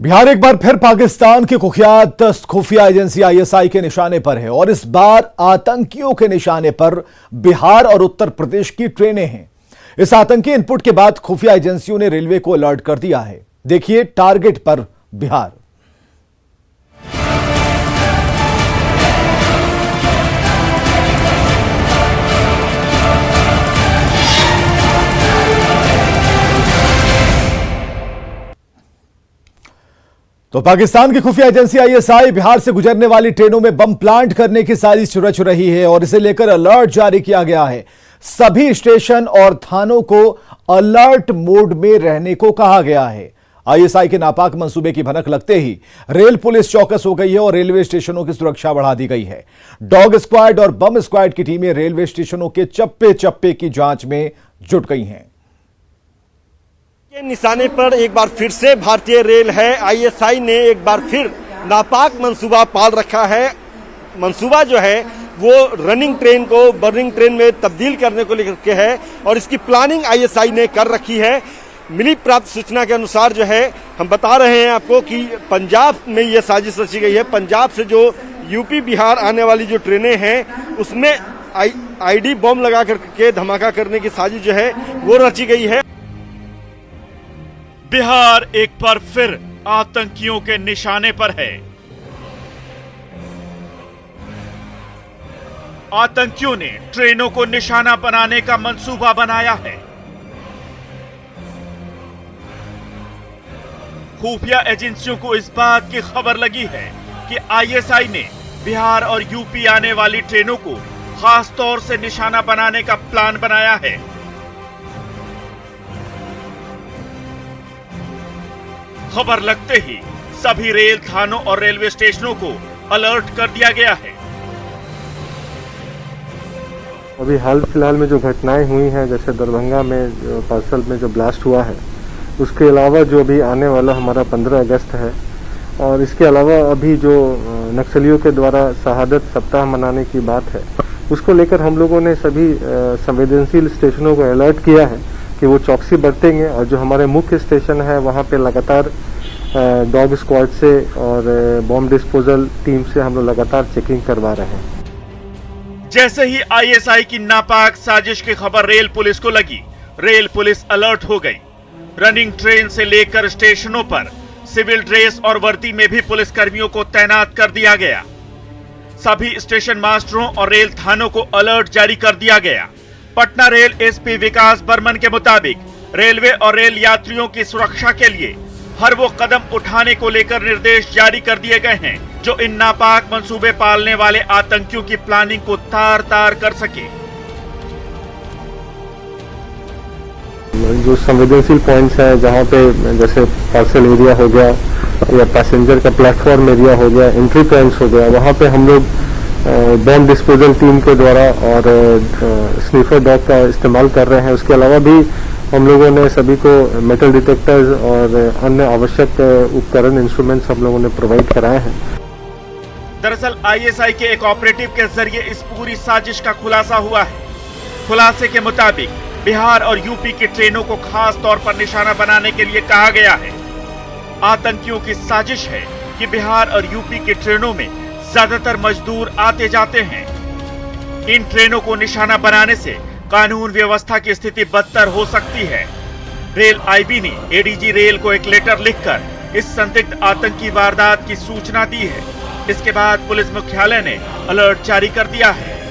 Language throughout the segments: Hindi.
बिहार एक बार फिर पाकिस्तान की कुख्यात खुफिया एजेंसी आईएसआई के निशाने पर है और इस बार आतंकियों के निशाने पर बिहार और उत्तर प्रदेश की ट्रेनें हैं। इस आतंकी इनपुट के बाद खुफिया एजेंसियों ने रेलवे को अलर्ट कर दिया है। देखिए टारगेट पर बिहार। तो पाकिस्तान की खुफिया एजेंसी आईएसआई बिहार से गुजरने वाली ट्रेनों में बम प्लांट करने की साजिश रच रही है और इसे लेकर अलर्ट जारी किया गया है। सभी स्टेशन और थानों को अलर्ट मोड में रहने को कहा गया है। आईएसआई के नापाक मंसूबे की भनक लगते ही रेल पुलिस चौकस हो गई है और रेलवे स्टेशनों की सुरक्षा बढ़ा दी गई है। डॉग स्क्वाड और बम स्क्वाड की टीमें रेलवे स्टेशनों के चप्पे चप्पे की जांच में जुट गई हैं। के निशाने पर एक बार फिर से भारतीय रेल है। आईएसआई ने एक बार फिर नापाक मंसूबा पाल रखा है। मंसूबा जो है वो रनिंग ट्रेन को बर्निंग ट्रेन में तब्दील करने को लेकर के है और इसकी प्लानिंग आईएसआई ने कर रखी है। मिली प्राप्त सूचना के अनुसार जो है हम बता रहे हैं आपको कि पंजाब में ये साजिश रची गई है। पंजाब से जो यूपी बिहार आने वाली जो ट्रेनें हैं उसमें आईडी बम लगा करके धमाका करने की साजिश जो है वो रची गई है। बिहार एक बार फिर आतंकियों के निशाने पर है। आतंकियों ने ट्रेनों को निशाना बनाने का मंसूबा बनाया है। खुफिया एजेंसियों को इस बात की खबर लगी है कि आईएसआई ने बिहार और यूपी आने वाली ट्रेनों को खास तौर से निशाना बनाने का प्लान बनाया है। खबर लगते ही सभी रेल थानों और रेलवे स्टेशनों को अलर्ट कर दिया गया है। अभी हाल फिलहाल में जो घटनाएं हुई हैं, जैसे दरभंगा में पार्सल में जो ब्लास्ट हुआ है, उसके अलावा जो भी आने वाला हमारा 15 अगस्त है और इसके अलावा अभी जो नक्सलियों के द्वारा शहादत सप्ताह मनाने की बात है, उसको लेकर हम लोगों ने सभी संवेदनशील स्टेशनों को अलर्ट किया है कि वो चौकसी बरतेंगे और जो हमारे मुख्य स्टेशन है वहाँ पे लगातार डॉग स्क्वाड से और बॉम्ब डिस्पोजल टीम से हम लोग लगातार चेकिंग करवा रहे हैं। जैसे ही आईएसआई की नापाक साजिश की खबर रेल पुलिस को लगी, रेल पुलिस अलर्ट हो गई। रनिंग ट्रेन से लेकर स्टेशनों पर सिविल ड्रेस और वर्दी में भी पुलिस कर्मियों को तैनात कर दिया गया। सभी स्टेशन मास्टरों और रेल थानों को अलर्ट जारी कर दिया गया। पटना रेल एसपी विकास बर्मन के मुताबिक रेलवे और रेल यात्रियों की सुरक्षा के लिए हर वो कदम उठाने को लेकर निर्देश जारी कर दिए गए हैं जो इन नापाक मंसूबे पालने वाले आतंकियों की प्लानिंग को तार तार कर सके। जो संवेदनशील पॉइंट्स हैं, जहाँ पे जैसे पार्सल एरिया हो गया या पैसेंजर का प्लेटफॉर्म एरिया हो गया, एंट्री पॉइंट्स हो गया, वहाँ पे हम लोग बॉम्ब डिस्पोजल टीम के द्वारा और स्नीफर डॉग का इस्तेमाल कर रहे हैं। उसके अलावा भी हम लोगों ने सभी को मेटल डिटेक्टर्स और अन्य आवश्यक उपकरण इंस्ट्रूमेंट्स हम लोगों ने प्रोवाइड कराए हैं। दरअसल आईएसआई के एक ऑपरेटिव के जरिए इस पूरी साजिश का खुलासा हुआ है। खुलासे के मुताबिक बिहार और यूपी की ट्रेनों को खास तौर पर निशाना बनाने के लिए कहा गया है। आतंकियों की साजिश है कि बिहार और यूपी की ट्रेनों में ज्यादातर मजदूर आते जाते हैं। इन ट्रेनों को निशाना बनाने से कानून व्यवस्था की स्थिति बदतर हो सकती है। रेल आईबी ने एडीजी रेल को एक लेटर लिखकर इस संदिग्ध आतंकी वारदात की सूचना दी है। इसके बाद पुलिस मुख्यालय ने अलर्ट जारी कर दिया है।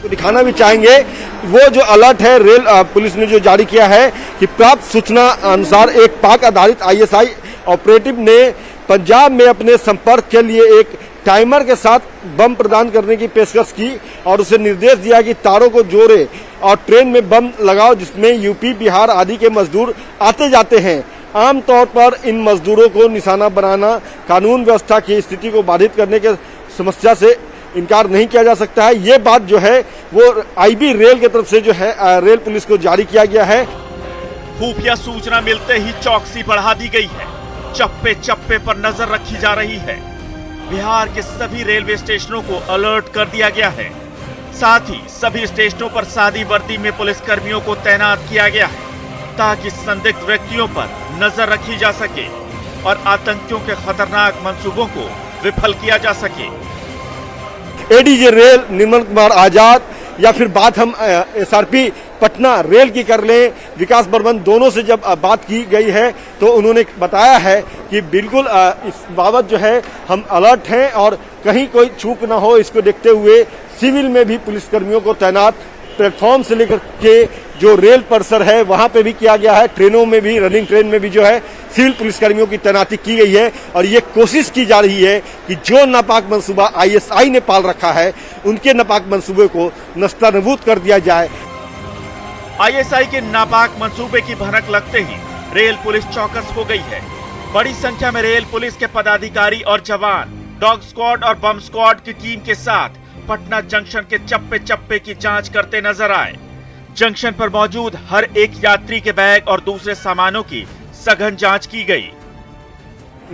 तो दिखाना भी चाहेंगे वो जो अलर्ट है रेल पुलिस ने जो जारी किया है कि प्राप्त सूचना अनुसार एक पाक आधारित आईएसआई ऑपरेटिव ने पंजाब में अपने संपर्क के लिए एक टाइमर के साथ बम प्रदान करने की पेशकश की और उसे निर्देश दिया कि तारों को जोड़े और ट्रेन में बम लगाओ जिसमें यूपी बिहार आदि के मजदूर आते जाते हैं। आमतौर पर इन मजदूरों को निशाना बनाना कानून व्यवस्था की स्थिति को बाधित करने के समस्या से इनकार नहीं किया जा सकता है। ये बात जो है वो आईबी रेल की तरफ से जो है रेल पुलिस को जारी किया गया है। खुफिया सूचना मिलते ही चौकसी बढ़ा दी गई है। चप्पे चप्पे पर नजर रखी जा रही है। बिहार के सभी रेलवे स्टेशनों को अलर्ट कर दिया गया है। साथ ही सभी स्टेशनों पर सादी वर्दी में पुलिस कर्मियों को तैनात किया गया है ताकि संदिग्ध व्यक्तियों पर नजर रखी जा सके। और आतंकियों के खतरनाक मंसूबों को विफल किया जा सके। एडीजी रेल निर्मल कुमार आजाद या फिर बात हम एसआरपी पटना रेल की कर लें, विकास बर्मन, दोनों से जब बात की गई है तो उन्होंने बताया है कि बिल्कुल इस बाबत जो है हम अलर्ट हैं और कहीं कोई चूक ना हो, इसको देखते हुए सिविल में भी पुलिसकर्मियों को तैनात प्लेटफॉर्म से लेकर के जो रेल परिसर है वहां पे भी किया गया है। ट्रेनों में भी, रनिंग ट्रेन में भी जो है सिविल पुलिसकर्मियों की तैनाती की गई है और ये कोशिश की जा रही है कि जो नापाक मंसूबा आईएसआई ने पाल रखा है उनके नापाक मंसूबे को नस्तानबूद कर दिया जाए। आईएसआई के नापाक मंसूबे की भनक लगते ही रेल पुलिस चौकस हो गई है। बड़ी संख्या में रेल पुलिस के पदाधिकारी और जवान डॉग स्क्वाड और बम स्क्वाड की टीम के साथ पटना जंक्शन के चप्पे चप्पे की जांच करते नजर आए। जंक्शन पर मौजूद हर एक यात्री के बैग और दूसरे सामानों की सघन जांच की गई।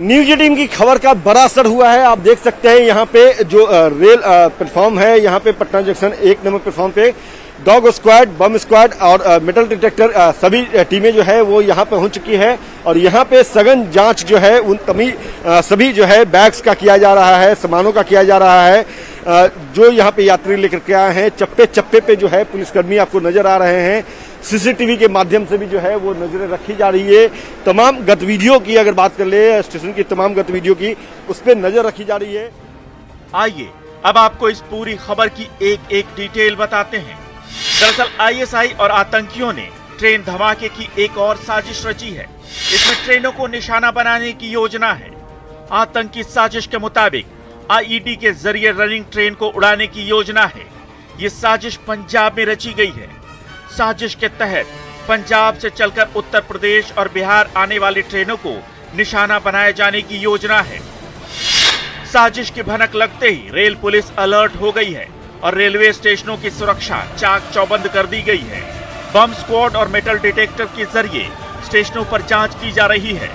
न्यूज 18 की खबर का बड़ा असर हुआ है। आप देख सकते हैं यहाँ पे जो रेल प्लेटफॉर्म है, यहाँ पे पटना जंक्शन 1 नंबर प्लेटफॉर्म पे डॉग स्क्वाड, बम स्क्वाड और मेटल डिटेक्टर सभी टीमें जो है वो यहाँ पे हो चुकी है और यहाँ पे सघन जांच जो है उन सभी जो है बैग्स का किया जा रहा है, सामानों का किया जा रहा है। जो यहाँ पे यात्री लेकर के आए हैं, चप्पे चप्पे पे जो है पुलिसकर्मी आपको नजर आ रहे हैं। सीसीटीवी के माध्यम से भी जो है वो नजरें रखी जा रही है। तमाम गतिविधियों की अगर बात कर ले, स्टेशन की तमाम गतिविधियों की उस पर नजर रखी जा रही है। आइए अब आपको इस पूरी खबर की एक एक डिटेल बताते हैं। दरअसल आईएसआई और आतंकियों ने ट्रेन धमाके की एक और साजिश रची है। इसमें ट्रेनों को निशाना बनाने की योजना है। आतंकी साजिश के मुताबिक आईईडी के जरिए रनिंग ट्रेन को उड़ाने की योजना है। ये साजिश पंजाब में रची गई है। साजिश के तहत पंजाब से चलकर उत्तर प्रदेश और बिहार आने वाली ट्रेनों को निशाना बनाए जाने की योजना है। साजिश की भनक लगते ही रेल पुलिस अलर्ट हो गई है और रेलवे स्टेशनों की सुरक्षा चाक चौबंद कर दी गई है। बम स्क्वाड और मेटल डिटेक्टर के जरिए स्टेशनों पर जांच की जा रही है।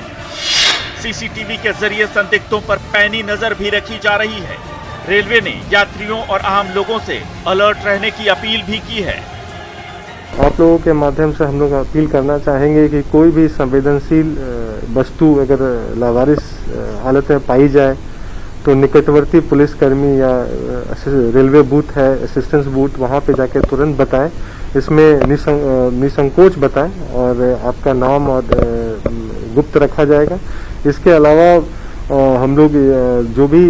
सीसीटीवी के जरिए संदिग्धों पर पैनी नजर भी रखी जा रही है। रेलवे ने यात्रियों और आम लोगों से अलर्ट रहने की अपील भी की है। आप लोगों के माध्यम से हम लोग अपील करना चाहेंगे कि कोई भी संवेदनशील वस्तु अगर लावारिस हालत में पाई जाए तो निकटवर्ती पुलिसकर्मी या रेलवे बूथ है, असिस्टेंस बूथ, वहाँ पे जाके तुरंत बताएं। इसमें निसंकोच बताएं और आपका नाम और गुप्त रखा जाएगा। इसके अलावा हम लोग जो भी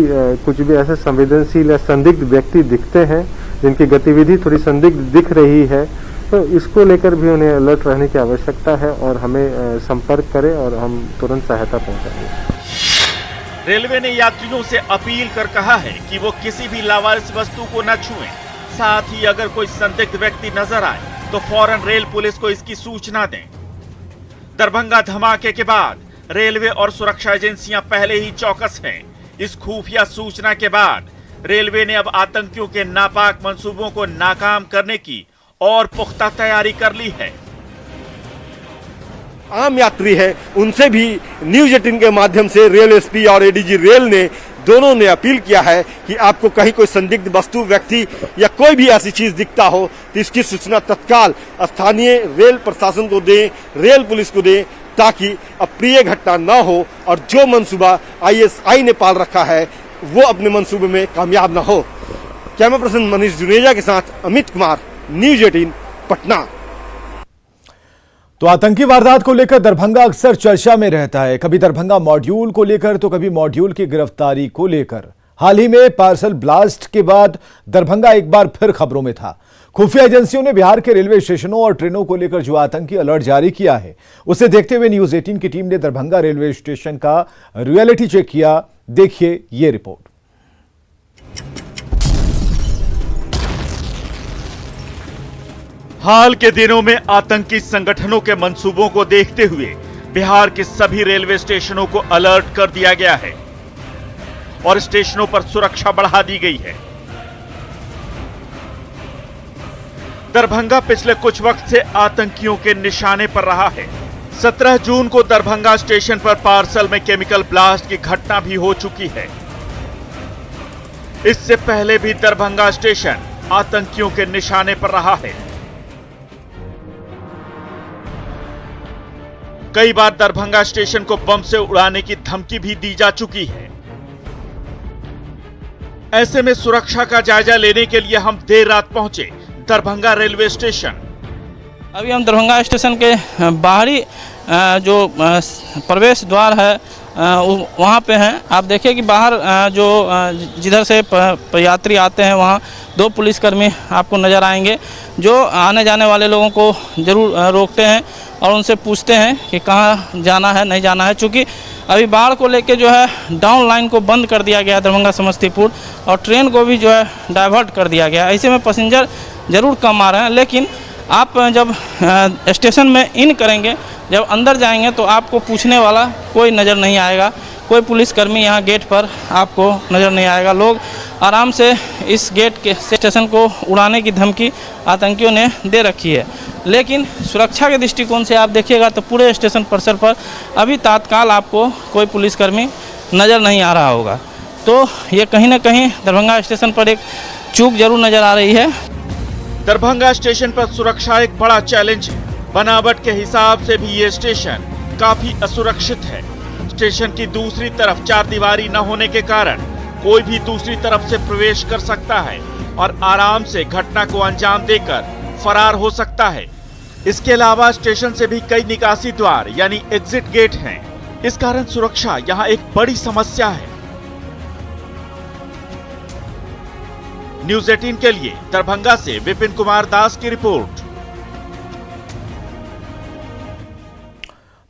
कुछ भी ऐसे संवेदनशील या संदिग्ध व्यक्ति दिखते हैं जिनकी गतिविधि थोड़ी संदिग्ध दिख रही है तो इसको लेकर भी उन्हें अलर्ट रहने की आवश्यकता है और हमें संपर्क करें और हम तुरंत सहायता पहुंचाएंगे। रेलवे ने यात्रियों से अपील कर कहा है कि वो किसी भी लावारिस वस्तु को न छुएं। साथ ही अगर कोई संदिग्ध व्यक्ति नजर आए तो फौरन रेल पुलिस को इसकी सूचना दें। दरभंगा धमाके के बाद रेलवे और सुरक्षा एजेंसियां पहले ही चौकस हैं। इस खुफिया सूचना के बाद रेलवे ने अब आतंकियों के नापाक मंसूबों को नाकाम करने की और पुख्ता तैयारी कर ली है। आम यात्री है उनसे भी न्यूज 18 के माध्यम से रेल एसपी और एडीजी रेल ने दोनों ने अपील किया है कि आपको कहीं कोई संदिग्ध वस्तु, व्यक्ति या कोई भी ऐसी चीज दिखता हो तो इसकी सूचना तत्काल स्थानीय रेल प्रशासन को दें, रेल पुलिस को दें, ताकि अप्रिय घटना न हो और जो मंसूबा आईएसआई ने पाल रखा है वो अपने मंसूबे में कामयाब न हो। कैमरा पर्सन मनीष जुनेजा के साथ अमित कुमार, न्यूज 18 पटना। तो आतंकी वारदात को लेकर दरभंगा अक्सर चर्चा में रहता है, कभी दरभंगा मॉड्यूल को लेकर तो कभी मॉड्यूल की गिरफ्तारी को लेकर। हाल ही में पार्सल ब्लास्ट के बाद दरभंगा एक बार फिर खबरों में था। खुफिया एजेंसियों ने बिहार के रेलवे स्टेशनों और ट्रेनों को लेकर जो आतंकी अलर्ट जारी किया है उसे देखते हुए न्यूज 18 की टीम ने दरभंगा रेलवे स्टेशन का रियलिटी चेक किया। देखिए ये रिपोर्ट। हाल के दिनों में आतंकी संगठनों के मंसूबों को देखते हुए बिहार के सभी रेलवे स्टेशनों को अलर्ट कर दिया गया है और स्टेशनों पर सुरक्षा बढ़ा दी गई है। दरभंगा पिछले कुछ वक्त से आतंकियों के निशाने पर रहा है। 17 जून को दरभंगा स्टेशन पर पार्सल में केमिकल ब्लास्ट की घटना भी हो चुकी है। इससे पहले भी दरभंगा स्टेशन आतंकियों के निशाने पर रहा है। कई बार दरभंगा स्टेशन को बम से उड़ाने की धमकी भी दी जा चुकी है। ऐसे में सुरक्षा का जायजा लेने के लिए हम देर रात पहुंचे दरभंगा रेलवे स्टेशन। अभी हम दरभंगा स्टेशन के बाहरी जो प्रवेश द्वार है वहाँ पे हैं। आप देखिए कि बाहर जो जिधर से यात्री आते हैं वहाँ 2 पुलिसकर्मी आपको नज़र आएंगे, जो आने जाने वाले लोगों को ज़रूर रोकते हैं और उनसे पूछते हैं कि कहाँ जाना है, नहीं जाना है। चूँकि अभी बाढ़ को लेके जो है डाउन लाइन को बंद कर दिया गया दरभंगा समस्तीपुर, और ट्रेन को भी जो है डाइवर्ट कर दिया गया। ऐसे में पैसेंजर ज़रूर कम आ रहे हैं, लेकिन आप जब स्टेशन में इन करेंगे, जब अंदर जाएंगे तो आपको पूछने वाला कोई नज़र नहीं आएगा, कोई पुलिसकर्मी यहाँ गेट पर आपको नज़र नहीं आएगा। लोग आराम से इस गेट के स्टेशन को उड़ाने की धमकी आतंकियों ने दे रखी है। लेकिन सुरक्षा के दृष्टिकोण से आप देखिएगा तो पूरे स्टेशन परिसर पर अभी तत्काल आपको कोई पुलिसकर्मी नज़र नहीं आ रहा होगा। तो ये कहीं ना कहीं दरभंगा स्टेशन पर एक चूक जरूर नज़र आ रही है। दरभंगा स्टेशन पर सुरक्षा एक बड़ा चैलेंज है। बनावट के हिसाब से भी ये स्टेशन काफी असुरक्षित है। स्टेशन की दूसरी तरफ 4 दीवारी न होने के कारण कोई भी दूसरी तरफ से प्रवेश कर सकता है और आराम से घटना को अंजाम देकर फरार हो सकता है। इसके अलावा स्टेशन से भी कई निकासी द्वार यानी एग्जिट गेट हैं। इस कारण सुरक्षा यहाँ एक बड़ी समस्या है। न्यूज़ 18 के लिए दरभंगा से विपिन कुमार दास की रिपोर्ट।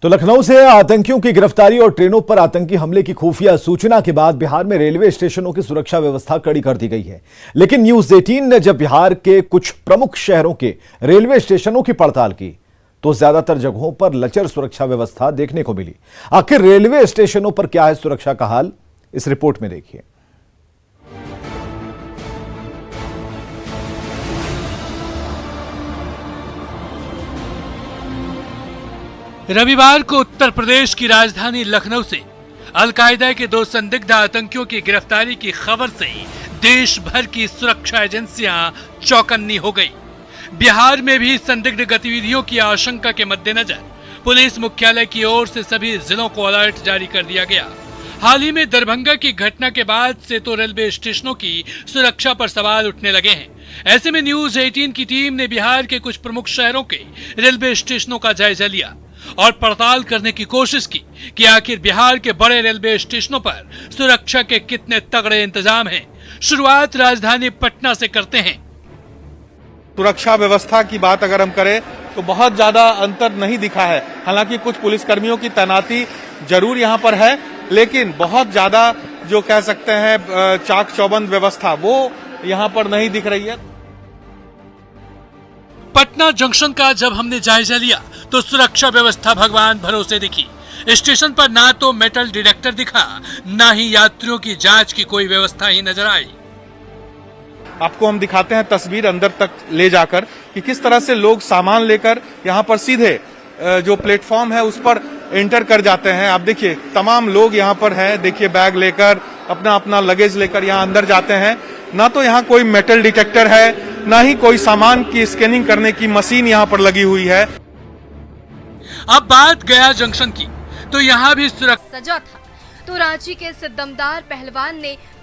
तो लखनऊ से आतंकियों की गिरफ्तारी और ट्रेनों पर आतंकी हमले की खुफिया सूचना के बाद बिहार में रेलवे स्टेशनों की सुरक्षा व्यवस्था कड़ी कर दी गई है। लेकिन न्यूज़ 18 ने जब बिहार के कुछ प्रमुख शहरों के रेलवे स्टेशनों की पड़ताल की तो ज्यादातर जगहों पर लचर सुरक्षा व्यवस्था देखने को मिली। आखिर रेलवे स्टेशनों पर क्या है सुरक्षा का हाल, इस रिपोर्ट में देखिए। रविवार को उत्तर प्रदेश की राजधानी लखनऊ से अलकायदा के 2 संदिग्ध आतंकियों की गिरफ्तारी की खबर से देश भर की सुरक्षा एजेंसियां चौकन्नी हो गई। बिहार में भी संदिग्ध गतिविधियों की आशंका के मद्देनजर पुलिस मुख्यालय की ओर से सभी जिलों को अलर्ट जारी कर दिया गया। हाल ही में दरभंगा की घटना के बाद से तो रेलवे स्टेशनों की सुरक्षा पर सवाल उठने लगे हैं। ऐसे में न्यूज़ 18 की टीम ने बिहार के कुछ प्रमुख शहरों के रेलवे स्टेशनों का जायजा लिया और पड़ताल करने की कोशिश की कि आखिर बिहार के बड़े रेलवे स्टेशनों पर सुरक्षा के कितने तगड़े इंतजाम हैं। शुरुआत राजधानी पटना से करते हैं। सुरक्षा व्यवस्था की बात अगर हम करें तो बहुत ज्यादा अंतर नहीं दिखा है। हालांकि कुछ पुलिसकर्मियों की तैनाती जरूर यहां पर है, लेकिन बहुत ज्यादा जो कह सकते हैं चाक चौबंद व्यवस्था वो यहां पर नहीं दिख रही है। पटना जंक्शन का जब हमने जायजा लिया तो सुरक्षा व्यवस्था भगवान भरोसे दिखी। स्टेशन पर ना तो मेटल डिटेक्टर दिखा, ना ही यात्रियों की जांच की कोई व्यवस्था ही नजर आई। आपको हम दिखाते हैं तस्वीर अंदर तक ले जाकर कि किस तरह से लोग सामान लेकर यहाँ पर सीधे जो प्लेटफॉर्म है उस पर एंटर कर जाते हैं। आप देखिए तमाम लोग यहाँ पर हैं, देखिए बैग लेकर अपना अपना लगेज लेकर यहाँ अंदर जाते हैं। ना तो यहाँ कोई मेटल डिटेक्टर है, ना ही कोई सामान की स्कैनिंग करने की मशीन यहाँ पर लगी हुई है। अब बात गया जंक्शन की तो यहाँ भी सुरक्षा सजा था तो रांची के सिद्दमदार पहलवान ने